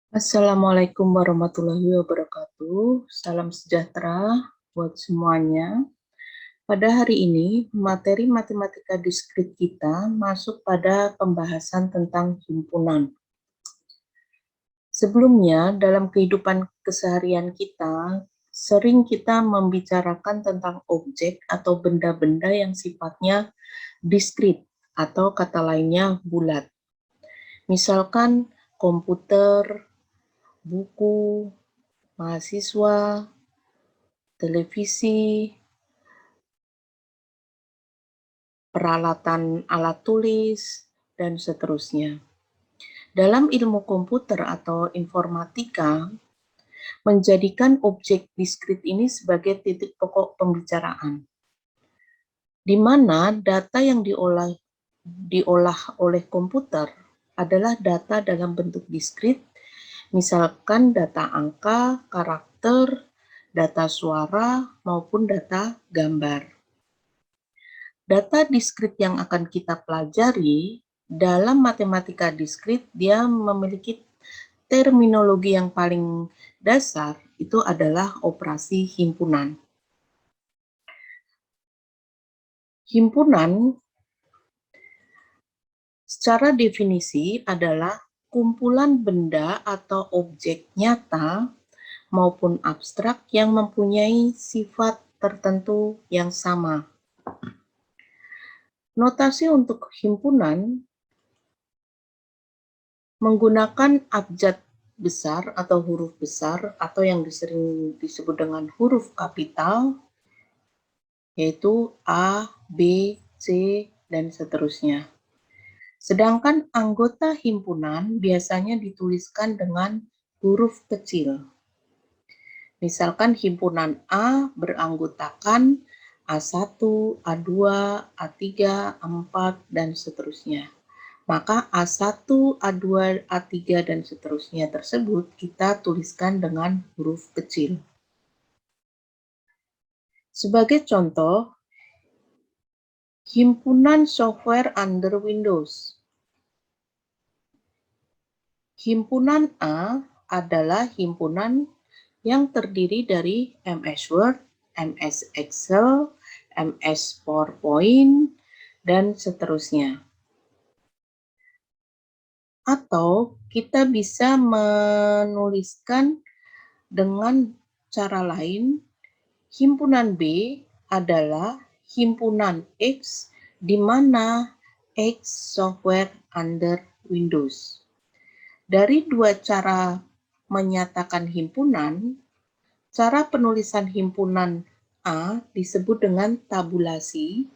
Assalamualaikum warahmatullahi wabarakatuh. Salam sejahtera buat semuanya. Pada hari ini, materi matematika diskrit kita masuk pada pembahasan tentang himpunan. Sebelumnya, dalam kehidupan keseharian kita, sering kita membicarakan tentang objek atau benda-benda yang sifatnya diskrit atau kata lainnya bulat. Misalkan komputer, buku, mahasiswa, televisi, peralatan alat tulis, dan seterusnya. Dalam ilmu komputer atau informatika, menjadikan objek diskrit ini sebagai titik pokok pembicaraan, di mana data yang diolah oleh komputer adalah data dalam bentuk diskrit, misalkan data angka, karakter, data suara, maupun data gambar. Data diskrit yang akan kita pelajari dalam matematika diskrit, dia memiliki terminologi yang paling dasar, itu adalah operasi himpunan. Himpunan secara definisi adalah kumpulan benda atau objek nyata maupun abstrak yang mempunyai sifat tertentu yang sama. Notasi untuk himpunan menggunakan abjad besar atau huruf besar atau yang sering disebut dengan huruf kapital, yaitu A, B, C, dan seterusnya. Sedangkan anggota himpunan biasanya dituliskan dengan huruf kecil. Misalkan himpunan A beranggotakan A1, A2, A3, A4, dan seterusnya. Maka A1, A2, A3, dan seterusnya tersebut kita tuliskan dengan huruf kecil. Sebagai contoh, himpunan software under Windows. Himpunan A adalah himpunan yang terdiri dari MS Word, MS Excel, MS PowerPoint, dan seterusnya. Atau kita bisa menuliskan dengan cara lain, himpunan B adalah himpunan X, di mana X software under Windows. Dari dua cara menyatakan himpunan, cara penulisan himpunan A disebut dengan tabulasi,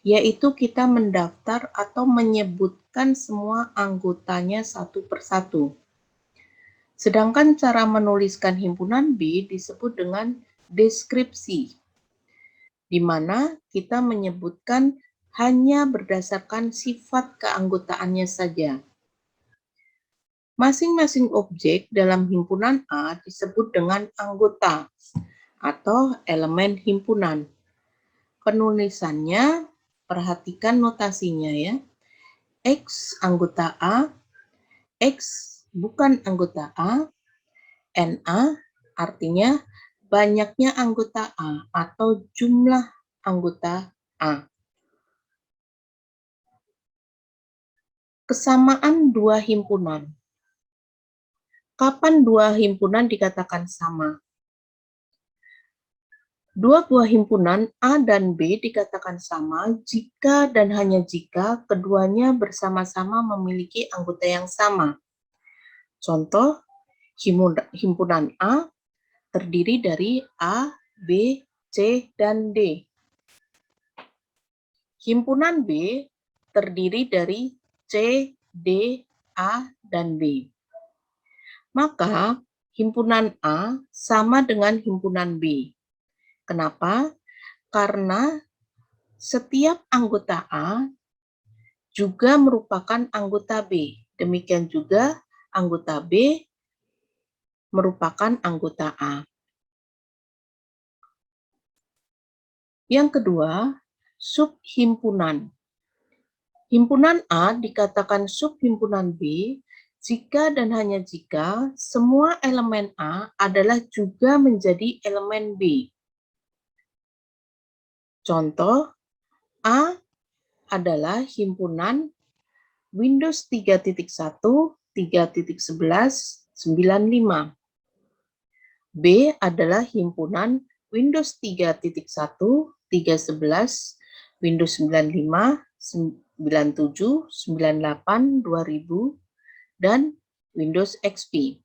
yaitu kita mendaftar atau menyebutkan semua anggotanya satu persatu. Sedangkan cara menuliskan himpunan B disebut dengan deskripsi, di mana kita menyebutkan hanya berdasarkan sifat keanggotaannya saja. Masing-masing objek dalam himpunan A disebut dengan anggota atau elemen himpunan. Penulisannya, perhatikan notasinya ya. X anggota A, X bukan anggota A, NA artinya banyaknya anggota A atau jumlah anggota A. Kesamaan dua himpunan. Kapan dua himpunan dikatakan sama? Dua buah himpunan A dan B dikatakan sama jika dan hanya jika keduanya bersama-sama memiliki anggota yang sama. Contoh, himpunan A terdiri dari A, B, C, dan D. Himpunan B terdiri dari C, D, A, dan B. Maka, himpunan A sama dengan himpunan B. Kenapa? Karena setiap anggota A juga merupakan anggota B. Demikian juga anggota B merupakan anggota A. Yang kedua, subhimpunan. Himpunan A dikatakan subhimpunan B Jika dan hanya jika semua elemen A adalah juga menjadi elemen B. Contoh, A adalah himpunan Windows 3.1, 3.11, 95. B adalah himpunan Windows 3.1, 3.11, Windows 95, 97, 98, 2000, dan Windows XP.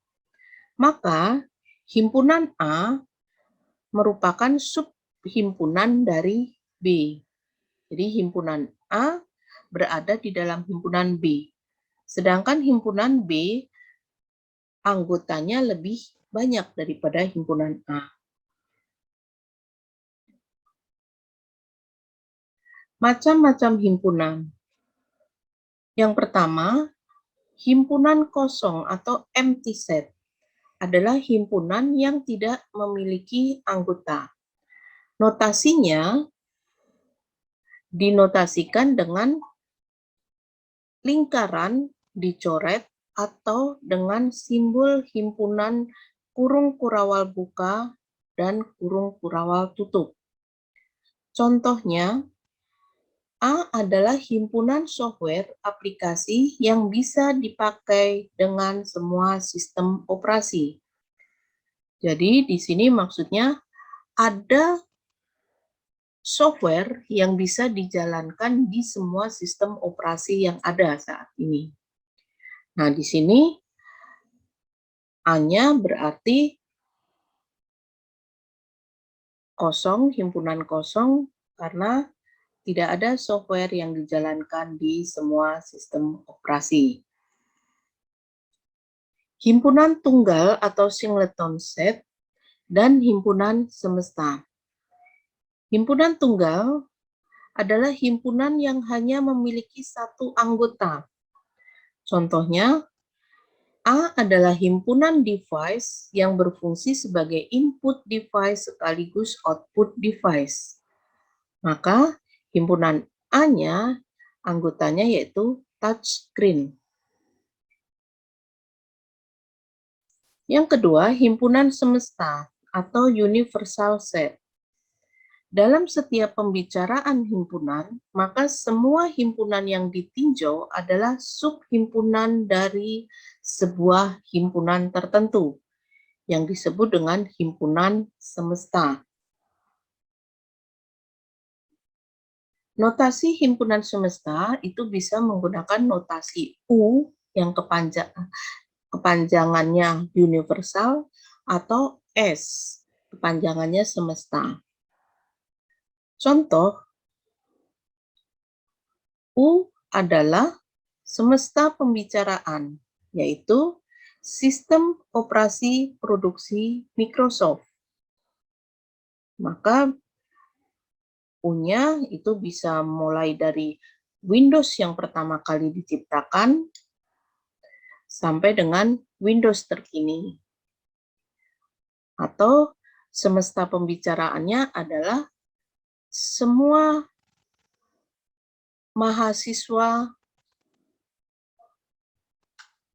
Maka, himpunan A merupakan subhimpunan dari B. Jadi, himpunan A berada di dalam himpunan B. Sedangkan himpunan B anggotanya lebih banyak daripada himpunan A. Macam-macam himpunan. Yang pertama, himpunan kosong atau empty set adalah himpunan yang tidak memiliki anggota. Notasinya dinotasikan dengan lingkaran dicoret atau dengan simbol himpunan kurung kurawal buka dan kurung kurawal tutup. Contohnya, A adalah himpunan software aplikasi yang bisa dipakai dengan semua sistem operasi. Jadi di sini maksudnya ada software yang bisa dijalankan di semua sistem operasi yang ada saat ini. Nah, di sini A-nya berarti kosong, himpunan kosong, karena tidak ada software yang dijalankan di semua sistem operasi. Himpunan tunggal atau singleton set dan himpunan semesta. Himpunan tunggal adalah himpunan yang hanya memiliki satu anggota. Contohnya, A adalah himpunan device yang berfungsi sebagai input device sekaligus output device. Maka, himpunan A-nya, anggotanya yaitu touchscreen. Yang kedua, himpunan semesta atau universal set. Dalam setiap pembicaraan himpunan, maka semua himpunan yang ditinjau adalah subhimpunan dari sebuah himpunan tertentu, yang disebut dengan himpunan semesta. Notasi himpunan semesta itu bisa menggunakan notasi U yang kepanjangannya universal atau S, kepanjangannya semesta. Contoh, U adalah semesta pembicaraan, yaitu sistem operasi produksi Microsoft. Maka U-nya itu bisa mulai dari Windows yang pertama kali diciptakan sampai dengan Windows terkini. Atau semesta pembicaraannya adalah semua mahasiswa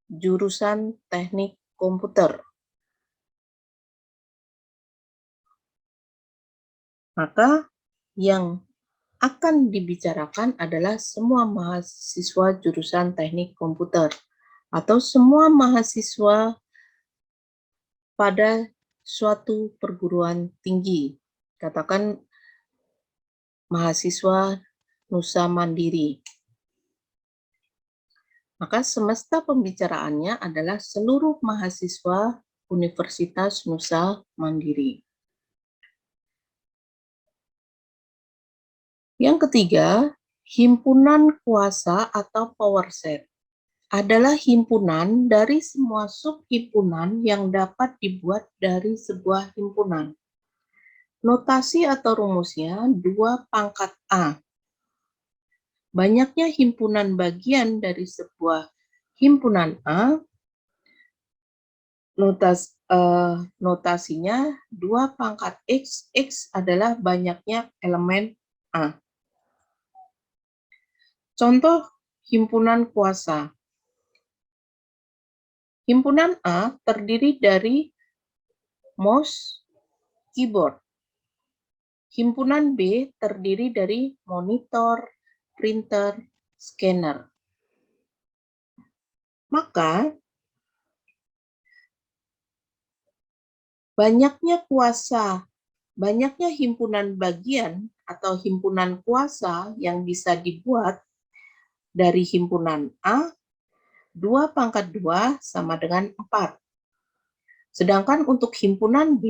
jurusan teknik komputer. Maka yang akan dibicarakan adalah semua mahasiswa jurusan teknik komputer atau semua mahasiswa pada suatu perguruan tinggi. Katakan mahasiswa Nusa Mandiri. Maka semesta pembicaraannya adalah seluruh mahasiswa Universitas Nusa Mandiri. Yang ketiga, himpunan kuasa atau power set adalah himpunan dari semua subhimpunan yang dapat dibuat dari sebuah himpunan. Notasi atau rumusnya 2 pangkat A. Banyaknya himpunan bagian dari sebuah himpunan A, notasinya 2 pangkat X, X adalah banyaknya elemen A. Contoh himpunan kuasa. Himpunan A terdiri dari mouse, keyboard. Himpunan B terdiri dari monitor, printer, scanner. Maka, banyaknya himpunan bagian atau himpunan kuasa yang bisa dibuat dari himpunan A, 2 × 2 sama dengan 4. Sedangkan untuk himpunan B,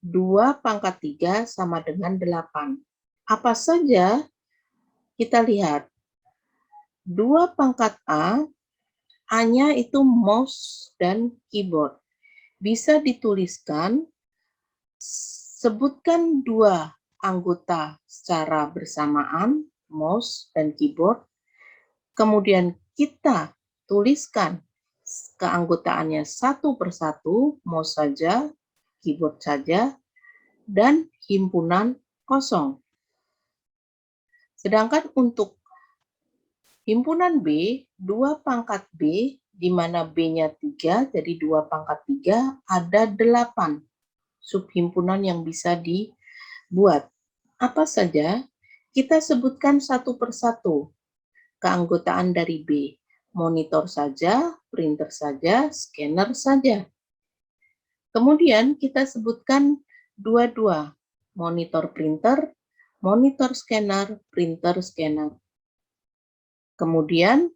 2 × 3 sama dengan 8. Apa saja? Kita lihat. 2 × A, A-nya itu mouse dan keyboard. Bisa dituliskan, sebutkan 2 anggota secara bersamaan, mouse dan keyboard. Kemudian kita tuliskan keanggotaannya satu persatu, mouse saja, keyboard saja, dan himpunan kosong. Sedangkan untuk himpunan B, 2 × B, di mana B-nya 3, jadi 2 × 3, ada 8 subhimpunan yang bisa dibuat. Apa saja? Kita sebutkan satu persatu keanggotaan dari B. Monitor saja, printer saja, scanner saja. Kemudian kita sebutkan dua-dua, monitor printer, monitor scanner, printer scanner. Kemudian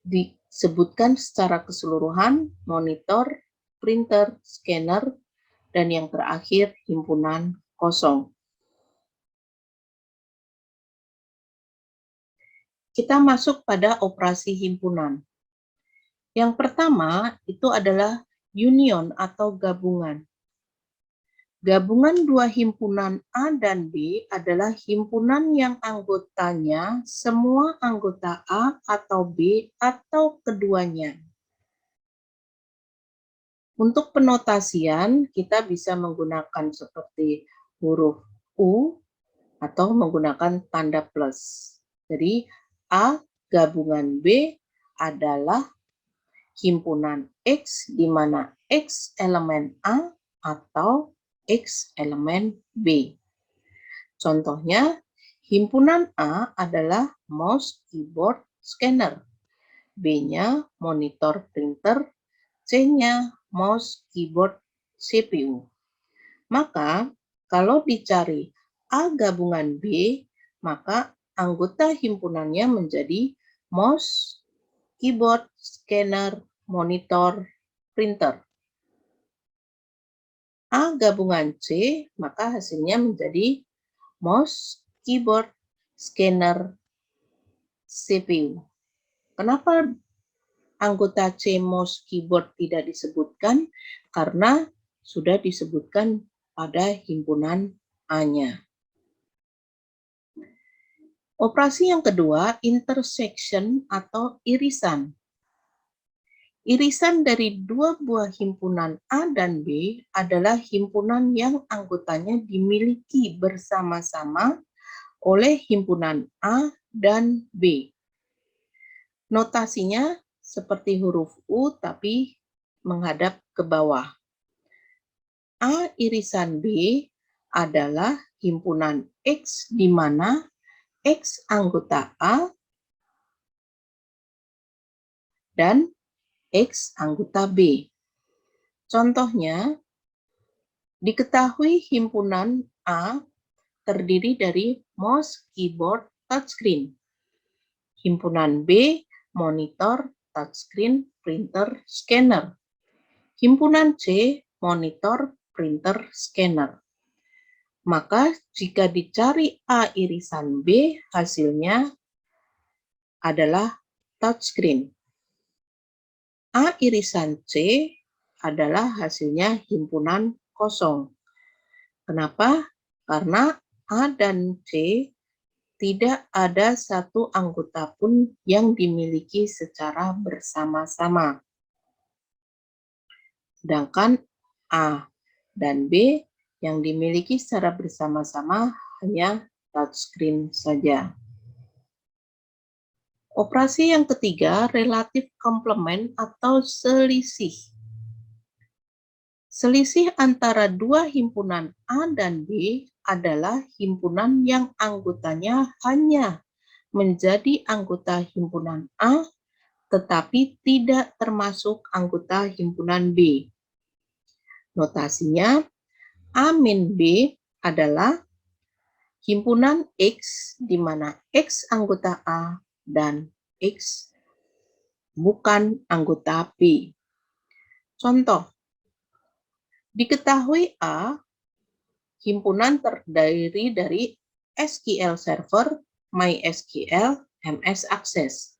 disebutkan secara keseluruhan monitor, printer, scanner, dan yang terakhir himpunan kosong. Kita masuk pada operasi himpunan. Yang pertama itu adalah union atau gabungan. Gabungan dua himpunan A dan B adalah himpunan yang anggotanya semua anggota A atau B atau keduanya. Untuk penotasian, kita bisa menggunakan seperti huruf U atau menggunakan tanda plus. Jadi, A gabungan B adalah himpunan X, di mana X elemen A atau X elemen B. Contohnya, himpunan A adalah mouse, keyboard, scanner. B-nya monitor, printer. C-nya mouse, keyboard, CPU. Maka, kalau dicari A gabungan B, maka anggota himpunannya menjadi mouse, keyboard, scanner, monitor, printer. A gabungan C, maka hasilnya menjadi mouse, keyboard, scanner, CPU. Kenapa anggota C, mouse, keyboard tidak disebutkan? Karena sudah disebutkan pada himpunan A-nya. Operasi yang kedua, intersection atau irisan. Irisan dari dua buah himpunan A dan B adalah himpunan yang anggotanya dimiliki bersama-sama oleh himpunan A dan B. Notasinya seperti huruf U tapi menghadap ke bawah. A irisan B adalah himpunan X di mana X anggota A dan X anggota B. Contohnya, diketahui himpunan A terdiri dari mouse, keyboard, touchscreen. Himpunan B, monitor, touchscreen, printer, scanner. Himpunan C, monitor, printer, scanner. Maka jika dicari A irisan B, hasilnya adalah touchscreen. A irisan C adalah hasilnya himpunan kosong. Kenapa? Karena A dan C tidak ada satu anggota pun yang dimiliki secara bersama-sama. Sedangkan A dan B yang dimiliki secara bersama-sama hanya touchscreen saja. Operasi yang ketiga, relatif komplement atau selisih. Selisih antara dua himpunan A dan B adalah himpunan yang anggotanya hanya menjadi anggota himpunan A, tetapi tidak termasuk anggota himpunan B. Notasinya, A min B adalah himpunan X, di mana X anggota A dan X bukan anggota B. Contoh, diketahui A himpunan terdiri dari SQL Server, MySQL, MS Access.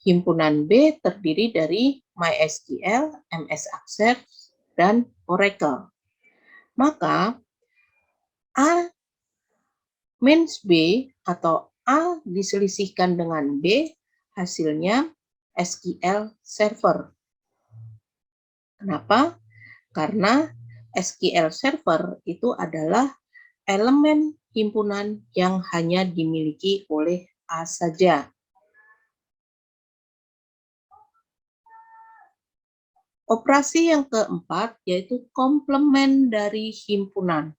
Himpunan B terdiri dari MySQL, MS Access, dan Oracle. Maka A minus B atau A diselisihkan dengan B, hasilnya SQL Server. Kenapa? Karena SQL Server itu adalah elemen himpunan yang hanya dimiliki oleh A saja. Operasi yang keempat yaitu komplement dari himpunan.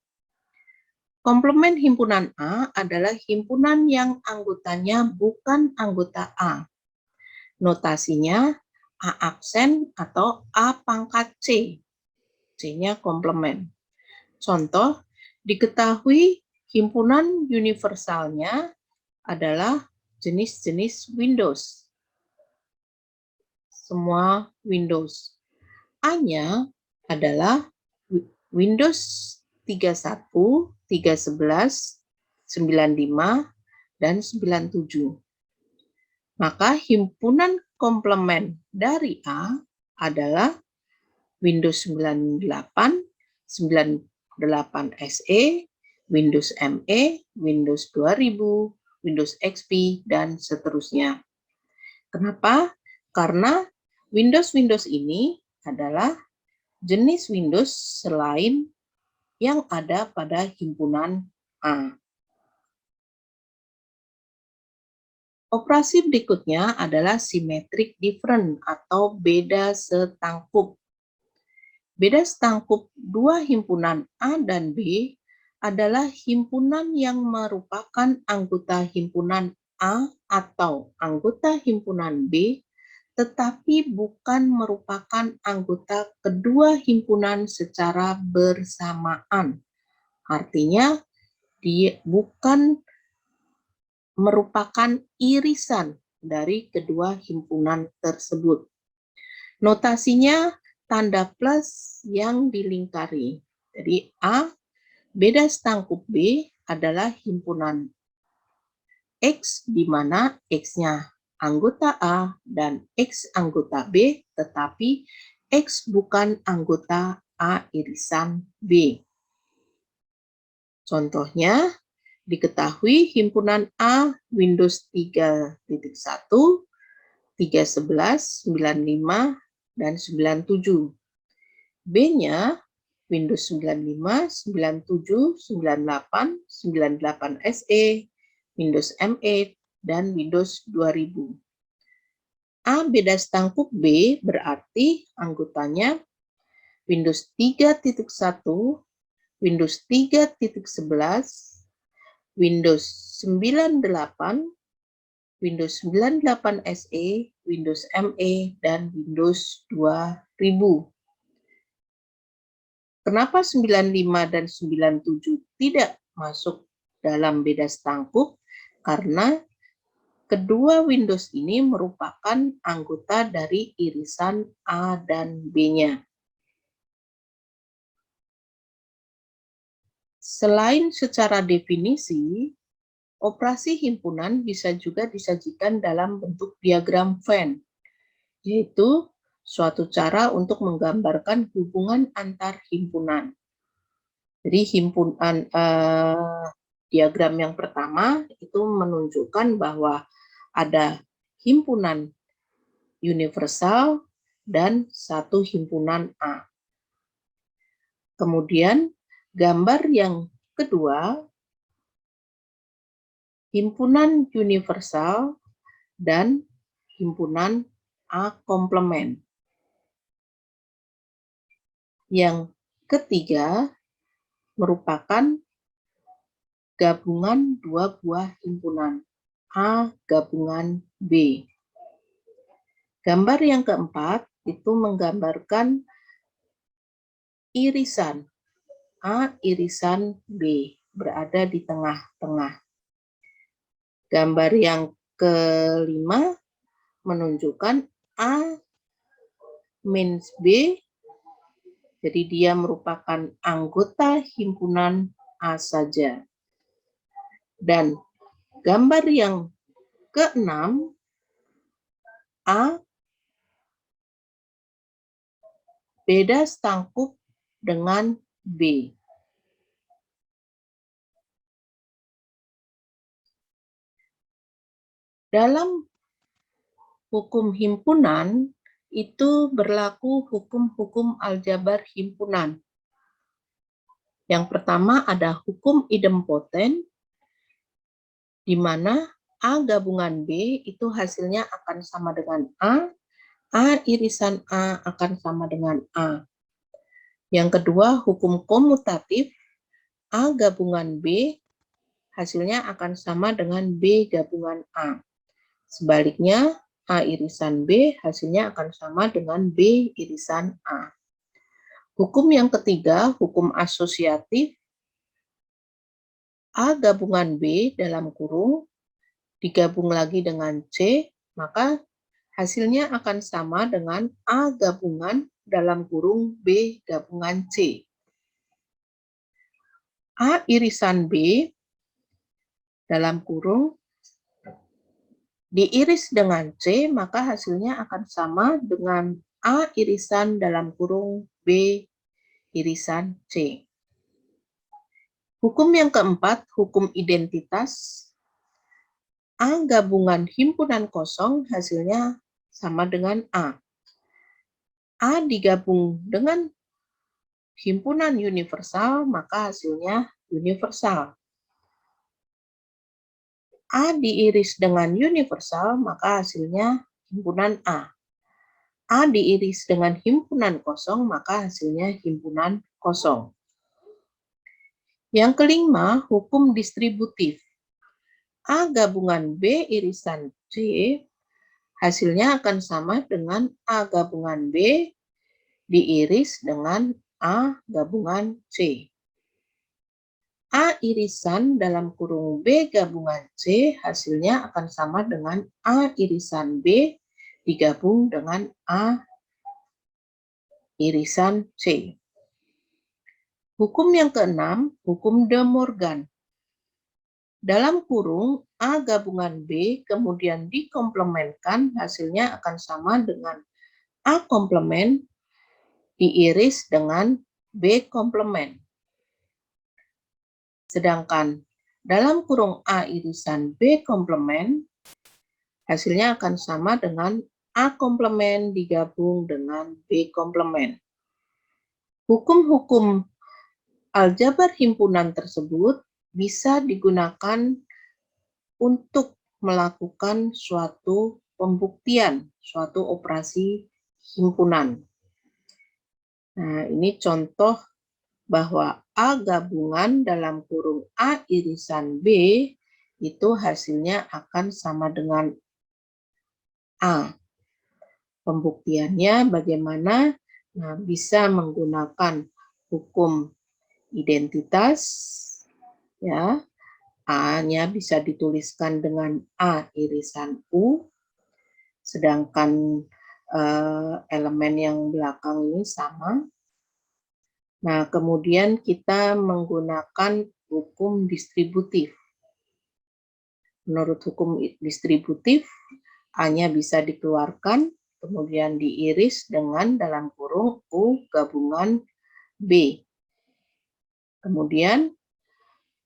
Komplement himpunan A adalah himpunan yang anggotanya bukan anggota A. Notasinya A aksen atau A pangkat C. C-nya komplement. Contoh, diketahui himpunan universalnya adalah jenis-jenis Windows. Semua Windows. A-nya adalah Windows 31, 311, 95, dan 97. Maka himpunan komplement dari A adalah Windows 98, 98 SE, Windows ME, Windows 2000, Windows XP, dan seterusnya. Kenapa? Karena Windows ini adalah jenis Windows selain yang ada pada himpunan A. Operasi berikutnya adalah symmetric different atau beda setangkup. Beda setangkup dua himpunan A dan B adalah himpunan yang merupakan anggota himpunan A atau anggota himpunan B, tetapi bukan merupakan anggota kedua himpunan secara bersamaan. Artinya, dia bukan merupakan irisan dari kedua himpunan tersebut. Notasinya tanda plus yang dilingkari. Jadi A beda setangkup B adalah himpunan X, di mana X-nya anggota A dan X anggota B, tetapi X bukan anggota A irisan B. Contohnya, diketahui himpunan A Windows 3.1, 3.11, 95, dan 97. B-nya Windows 95, 97, 98, 98 SE, Windows ME, dan Windows 2000. A beda setangkup B berarti anggotanya Windows 3.1, Windows 3.11, Windows 98, Windows 98 SE, Windows ME, dan Windows 2000. Kenapa 95 dan 97 tidak masuk dalam beda setangkup? Karena kedua Windows ini merupakan anggota dari irisan A dan B-nya. Selain secara definisi, operasi himpunan bisa juga disajikan dalam bentuk diagram Venn, yaitu suatu cara untuk menggambarkan hubungan antar himpunan. Jadi diagram yang pertama itu menunjukkan bahwa ada himpunan universal dan satu himpunan A. Kemudian gambar yang kedua, himpunan universal dan himpunan A komplement. Yang ketiga merupakan gabungan dua buah himpunan A gabungan B. Gambar yang keempat itu menggambarkan irisan A irisan B berada di tengah-tengah. Gambar yang kelima menunjukkan A minus B, jadi dia merupakan anggota himpunan A saja. Dan gambar yang keenam, A beda setangkup dengan B. Dalam hukum himpunan, itu berlaku hukum-hukum aljabar himpunan. Yang pertama ada hukum idempoten, di mana A gabungan B itu hasilnya akan sama dengan A irisan A akan sama dengan A. Yang kedua, hukum komutatif, A gabungan B hasilnya akan sama dengan B gabungan A. Sebaliknya, A irisan B hasilnya akan sama dengan B irisan A. Hukum yang ketiga, hukum asosiatif, A gabungan B dalam kurung digabung lagi dengan C, maka hasilnya akan sama dengan A gabungan dalam kurung B gabungan C. A irisan B dalam kurung diiris dengan C, maka hasilnya akan sama dengan A irisan dalam kurung B irisan C. Hukum yang keempat, hukum identitas. A gabungan himpunan kosong hasilnya sama dengan A. A digabung dengan himpunan universal, maka hasilnya universal. A diiris dengan universal, maka hasilnya himpunan A. A diiris dengan himpunan kosong, maka hasilnya himpunan kosong. Yang kelima, hukum distributif. A gabungan B irisan C, hasilnya akan sama dengan A gabungan B diiris dengan A gabungan C. A irisan dalam kurung B gabungan C hasilnya akan sama dengan A irisan B digabung dengan A irisan C. Hukum yang keenam, hukum De Morgan. Dalam kurung A gabungan B kemudian dikomplementkan hasilnya akan sama dengan A komplement diiris dengan B komplement. Sedangkan dalam kurung A irisan B komplement, hasilnya akan sama dengan A komplement digabung dengan B komplement. Hukum-hukum aljabar himpunan tersebut bisa digunakan untuk melakukan suatu pembuktian, suatu operasi himpunan. Nah, ini contoh bahwa A gabungan dalam kurung A irisan B itu hasilnya akan sama dengan A. Pembuktiannya bagaimana? Nah, bisa menggunakan hukum identitas, ya. A-nya bisa dituliskan dengan A irisan U, sedangkan elemen yang belakang ini sama. Nah, kemudian kita menggunakan hukum distributif. Menurut hukum distributif, A-nya bisa dikeluarkan, kemudian diiris dengan dalam kurung U gabungan B. Kemudian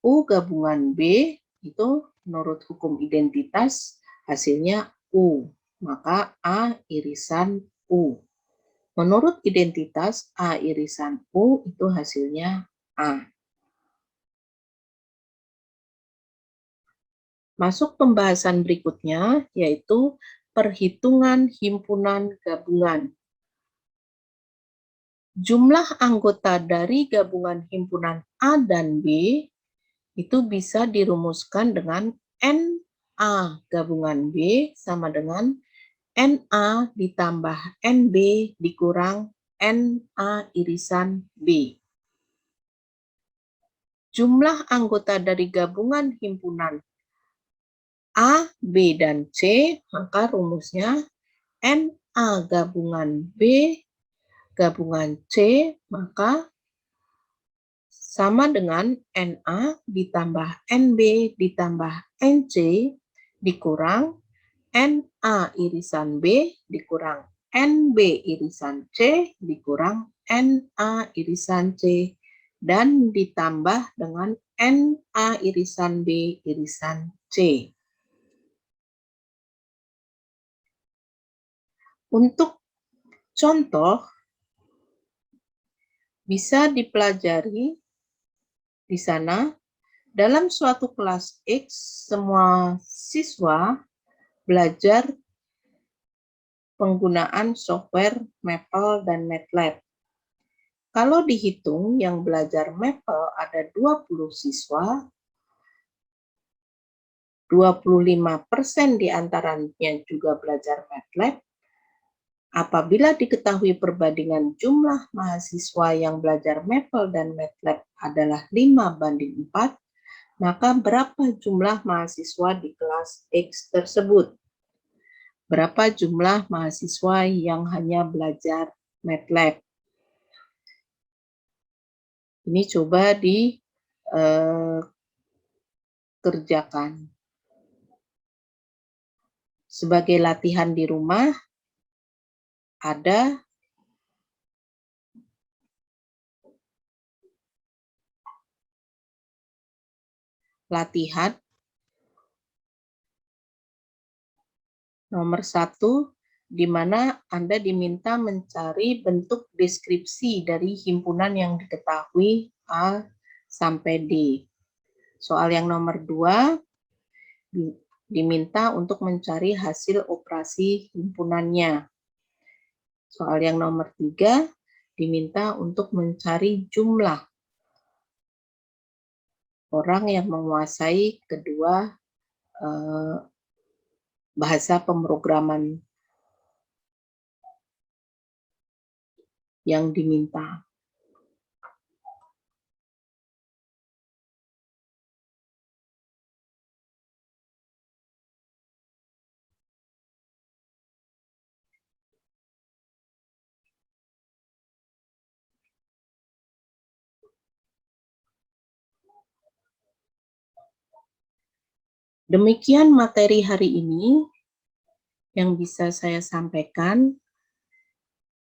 U gabungan B itu menurut hukum identitas hasilnya U, maka A irisan U. Menurut identitas A irisan U itu hasilnya A. Masuk pembahasan berikutnya, yaitu perhitungan himpunan gabungan. Jumlah anggota dari gabungan himpunan A dan B itu bisa dirumuskan dengan NA gabungan B sama dengan NA ditambah NB dikurang NA irisan B. Jumlah anggota dari gabungan himpunan A, B, dan C, maka rumusnya NA gabungan B gabungan C, maka sama dengan NA ditambah NB ditambah NC dikurang NA irisan B dikurang NB irisan C dikurang NA irisan C dan ditambah dengan NA irisan B irisan C. Untuk contoh bisa dipelajari di sana. Dalam suatu kelas X, semua siswa belajar penggunaan software Maple dan MATLAB. Kalau dihitung yang belajar Maple ada 20 siswa, 25% diantaranya juga belajar MATLAB. Apabila diketahui perbandingan jumlah mahasiswa yang belajar Maple dan MATLAB adalah 5:4, maka berapa jumlah mahasiswa di kelas X tersebut? Berapa jumlah mahasiswa yang hanya belajar MATLAB? Ini coba dikerjakan. Sebagai latihan di rumah, ada latihan nomor 1, di mana Anda diminta mencari bentuk deskripsi dari himpunan yang diketahui A sampai D. Soal yang nomor 2, diminta untuk mencari hasil operasi himpunannya. Soal yang nomor 3, diminta untuk mencari jumlah orang yang menguasai kedua bahasa pemrograman yang diminta. Demikian materi hari ini yang bisa saya sampaikan.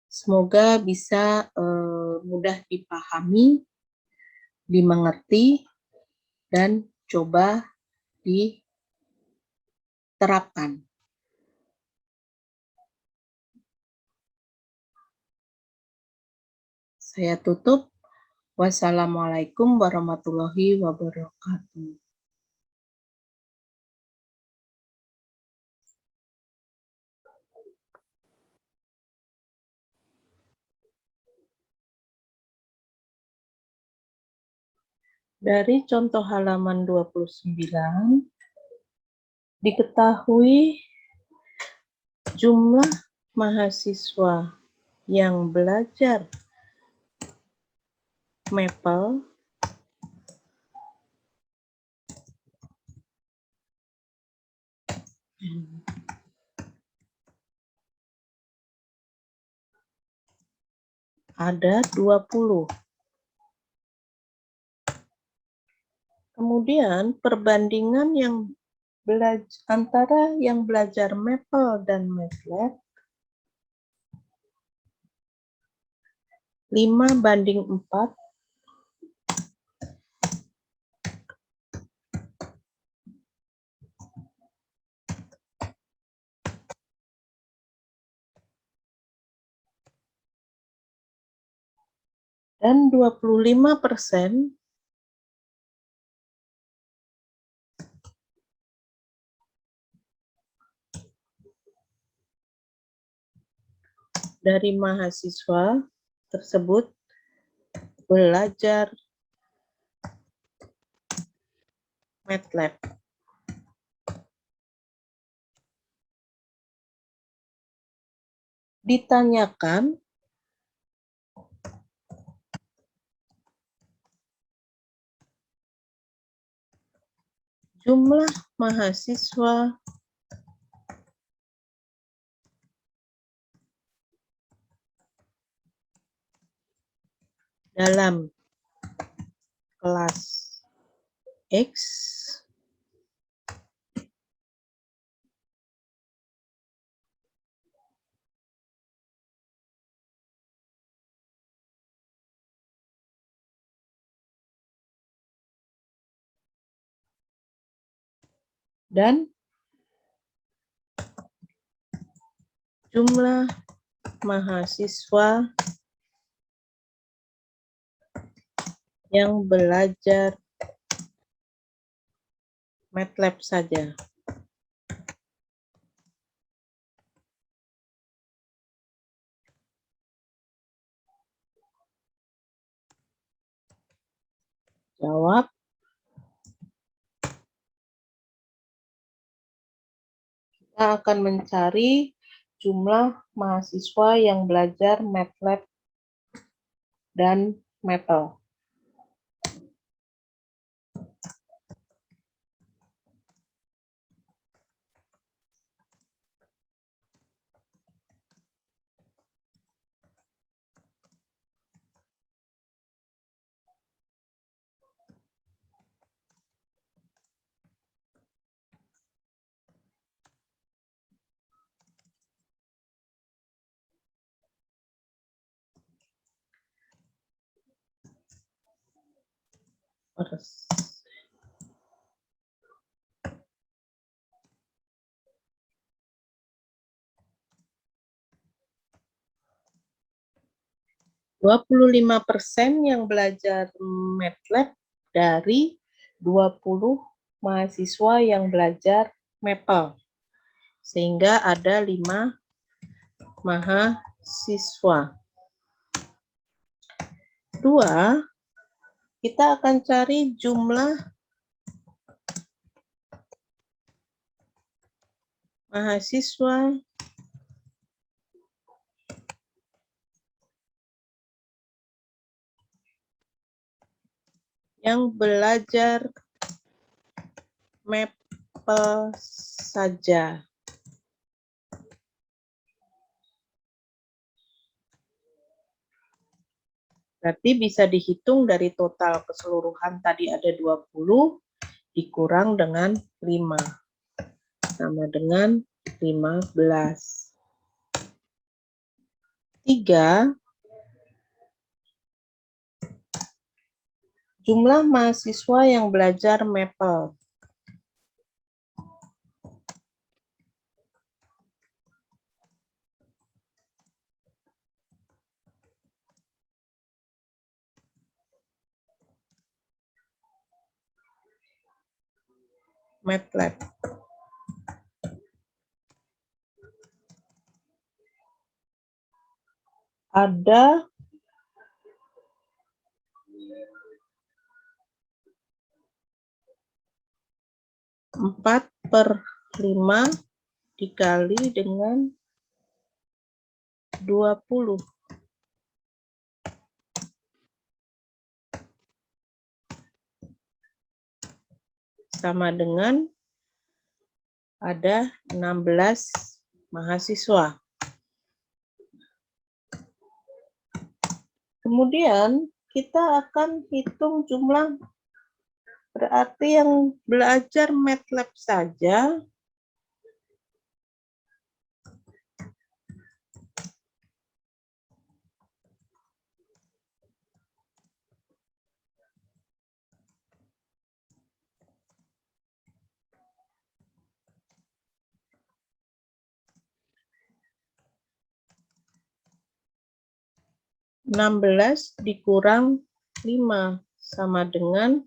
Semoga bisa mudah dipahami, dimengerti, dan coba diterapkan. Saya tutup. Wassalamualaikum warahmatullahi wabarakatuh. Dari contoh halaman 29, diketahui jumlah mahasiswa yang belajar Maple ada 20. Kemudian perbandingan antara yang belajar Maple dan MATLAB 5:4 dan 25% dari mahasiswa tersebut belajar MATLAB. Ditanyakan jumlah mahasiswa dalam kelas X dan jumlah mahasiswa yang belajar MATLAB saja. Jawab. Kita akan mencari jumlah mahasiswa yang belajar MATLAB dan Maple. Terus. 25% yang belajar MATLAB dari 20 mahasiswa yang belajar Maple. Sehingga ada 5 mahasiswa. 2, kita akan cari jumlah mahasiswa yang belajar Maple saja. Berarti bisa dihitung dari total keseluruhan tadi ada 20 dikurang dengan 5. Sama dengan 15. 3, jumlah mahasiswa yang belajar Maple. MATLAB. Ada 4/5 dikali dengan 20. Sama dengan ada 16 mahasiswa. Kemudian kita akan hitung jumlah, berarti yang belajar MATLAB saja dikurang 5 sama dengan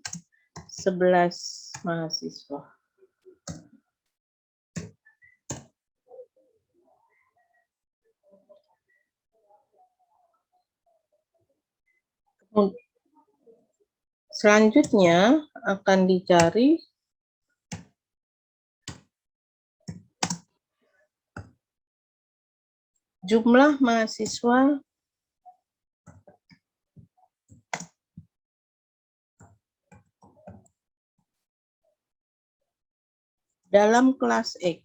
11 mahasiswa. Selanjutnya akan dicari jumlah mahasiswa dalam kelas X.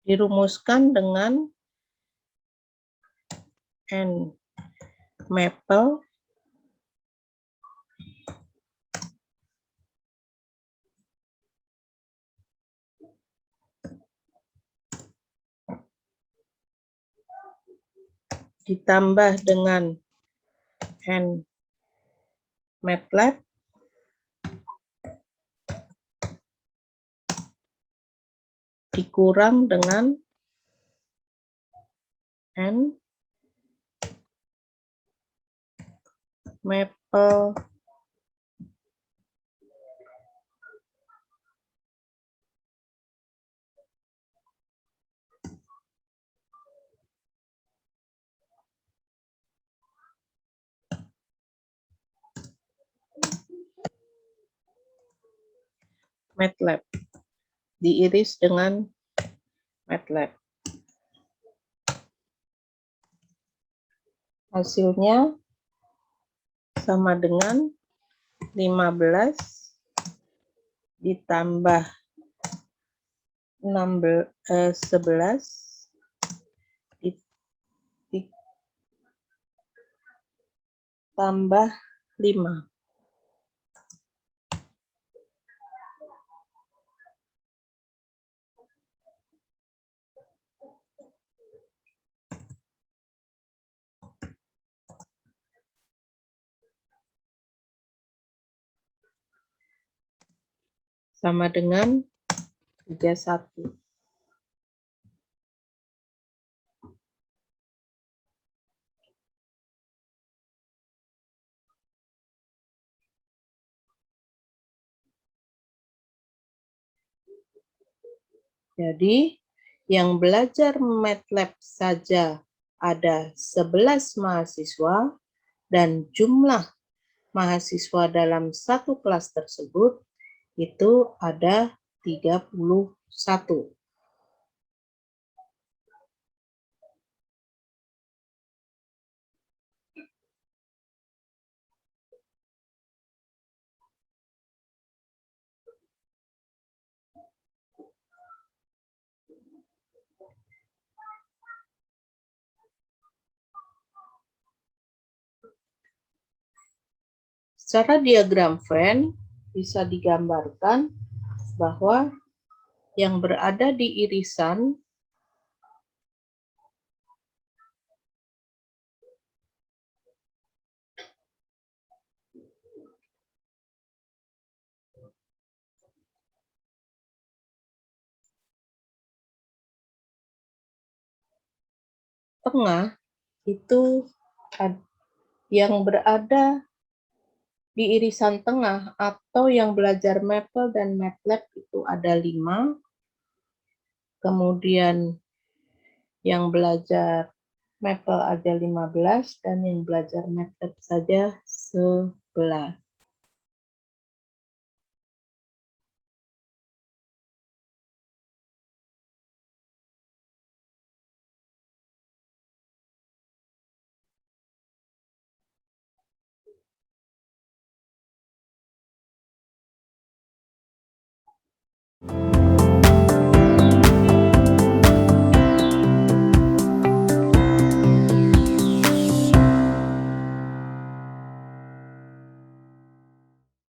Dirumuskan dengan N maple ditambah dengan N MATLAB dikurang dengan N maple MATLAB diiris dengan MATLAB. Hasilnya sama dengan 15 ditambah 11 ditambah 5. Sama dengan 31. Jadi, yang belajar MATLAB saja ada 11 mahasiswa dan jumlah mahasiswa dalam satu kelas tersebut itu ada 31. Secara diagram Venn bisa digambarkan bahwa yang berada di irisan tengah itu yang berada di irisan tengah atau yang belajar Maple dan MATLAB itu ada 5. Kemudian yang belajar Maple ada 15 dan yang belajar MATLAB saja 11.